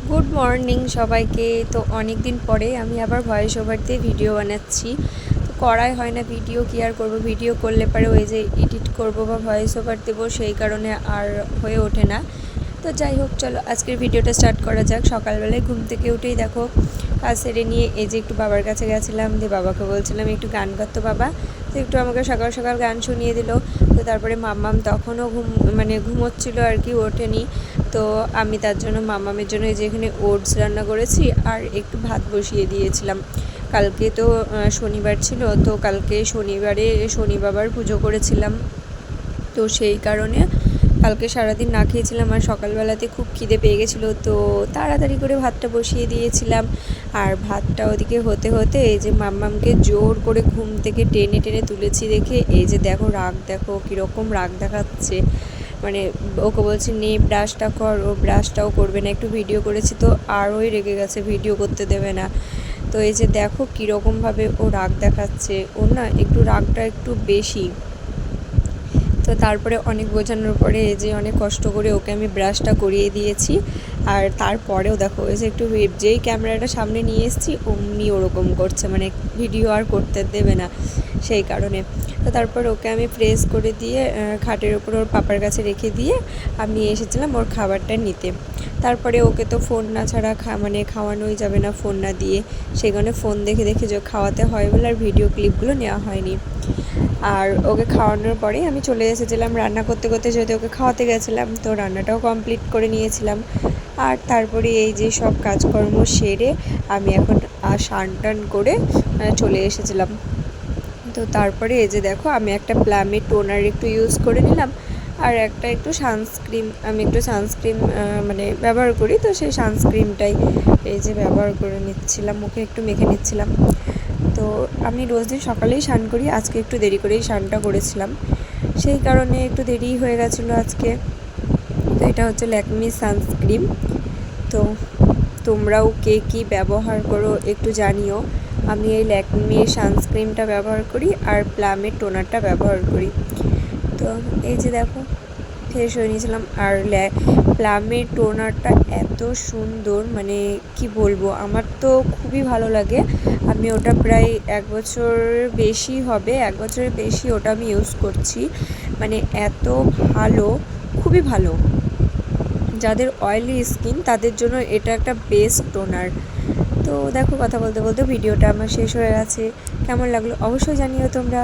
Good morning সবাইকে। তো অনেক দিন পরে আমি আবার ভয়েস ওভার দিয়ে ভিডিও বানাচ্ছি। তো করাই হয় না ভিডিও, কি আর করবো, ভিডিও করলে পরে ওই যে এডিট করব বা ভয়েস ওভার দেবো, সেই কারণে আর হয়ে ওঠে না। তো যাই হোক, চলো আজকের ভিডিওটা স্টার্ট করা যাক। সকালবেলায় ঘুম থেকে উঠেই দেখো কাজ সেরে নিয়ে এই যে একটু বাবার কাছে গেছিলাম, দিয়ে বাবাকে বলছিলাম একটু গান করতো বাবা। তো একটু আমাকে সকাল সকাল গান শুনিয়ে দিল। তো তারপরে মাম্মাম তখনও ঘুমোচ্ছিল আর কি, ওঠেনি। তো আমি তার জন্য মাম্মামের জন্য এই যে এখানে ওটস রান্না করেছি আর একটু ভাত বসিয়ে দিয়েছিলাম। কালকে তো শনিবার ছিল, তো কালকে শনিবারে শনি বাবার পুজো করেছিলাম। তো সেই কারণে কালকে সারাদিন না খেয়েছিলাম আর সকালবেলাতে খুব খিদে পেয়ে গেছিলো, তো তাড়াতাড়ি করে ভাতটা বসিয়ে দিয়েছিলাম। আর ভাতটা ওদিকে হতে হতে এই যে মাম্মামকে জোর করে ঘুম থেকে টেনে টেনে তুলেছি দেখে এই যে দেখো রাগ, দেখো কীরকম রাগ দেখাচ্ছে। মানে ওকে বলছি নে ব্রাশটা কর, ও ব্রাশটাও করবে না। একটু ভিডিও করেছি তো আরোই রেগে গেছে, ভিডিও করতে দেবে না। তো এই যে দেখো কীরকমভাবে ও রাগ দেখাচ্ছে, ওর না একটু রাগটা একটু বেশি। তো তারপরে অনেক বোঝানোর পরে এই যে অনেক কষ্ট করে ওকে আমি ব্রাশটা করিয়ে দিয়েছি। আর তারপরেও দেখো এই যে একটু যেই ক্যামেরাটা সামনে নিয়ে এসেছি অমনি ওরকম করছে, মানে ভিডিও আর করতে দেবে না, সেই কারণে। তো তারপর ওকে আমি প্রেস করে দিয়ে খাটের ওপর ওর পাপার কাছে রেখে দিয়ে আমি এসেছিলাম ওর খাবারটা নিতে। তারপরে ওকে তো ফোন না ছাড়া খাওয়ানোই যাবে না ফোন না দিয়ে, সেই কারণে ফোন দেখে দেখে যে খাওয়াতে হয় বলে আর ভিডিও ক্লিপগুলো নেওয়া হয়নি। আর ওকে খাওয়ানোর পরেই আমি চলে এসেছিলাম রান্না করতে করতে, যেহেতু ওকে খাওয়াতে গেছিলাম তো রান্নাটাও কমপ্লিট করে নিয়েছিলাম। আর তারপরে এই যে সব কাজকর্ম সেরে আমি এখন স্নান টান করে চলে এসেছিলাম। তো তারপরে এই যে দেখো আমি একটা প্লামের টোনার একটু ইউজ করে নিলাম আর একটা একটু সানস্ক্রিন, আমি একটু সানস্ক্রিন ব্যবহার করি, তো সেই সানস্ক্রিনটাই এই যে ব্যবহার করে নিচ্ছিলাম, মুখে একটু মেখে নিচ্ছিলাম। তো আমি রোজ দিন সকালেই স্নান করি, আজকে একটু দেরি করেই স্নানটা করেছিলাম, সেই কারণে একটু দেরি হয়ে গেছিলো আজকে। তো এটা হচ্ছে ল্যাকমি সানস্ক্রিন। তো তোমরাও কে কী ব্যবহার করো একটু জানিও। আমি এই ল্যাকমির সানস্ক্রিনটা ব্যবহার করি আর প্লামের টোনারটা ব্যবহার করি। তো এই যে দেখো ফ্রেশ হয়ে নিয়েছিলাম। আর প্লামের টোনারটা এত সুন্দর, মানে কি বলবো, আমার তো খুবই ভালো লাগে। আমি ওটা প্রায় 1 বছরের বেশি ওটা আমি ইউজ করছি। মানে এত ভালো, খুবই ভালো। যাদের অয়েলি স্কিন তাদের জন্য এটা একটা বেস্ট টোনার। তো দেখো কথা বলতে বলতে ভিডিওটা আমার শেষ হয়ে গেছে। কেমন লাগলো অবশ্যই জানিও তোমরা।